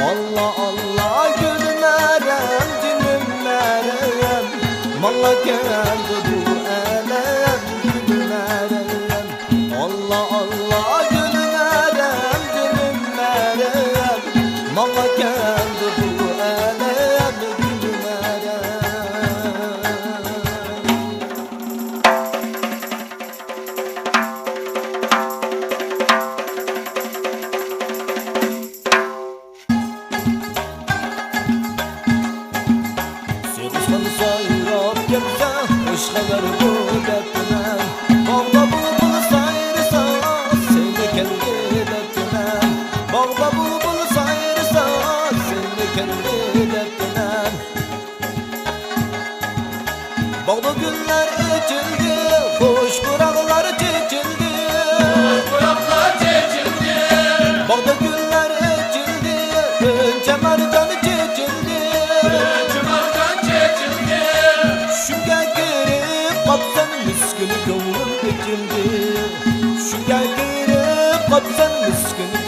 Allah Allah gülmerem dinim merem, malla geldi bu elem gülmerem. Allah Allah gülmerem dinim merem, malla geldi bu elem gülmerem. Sayrap gelse hoş haber bu dertine, bağda bulbul sayrsa seni kendi dertine, bağda bulbul sayrsa seni kendi dertine. Bağda güller içildi, hoş kurallar çekildi, bağda güller içildi, önce mercan çekildi. Kapsan miskini gönlüm ekildi, şunga girip kapsan miskini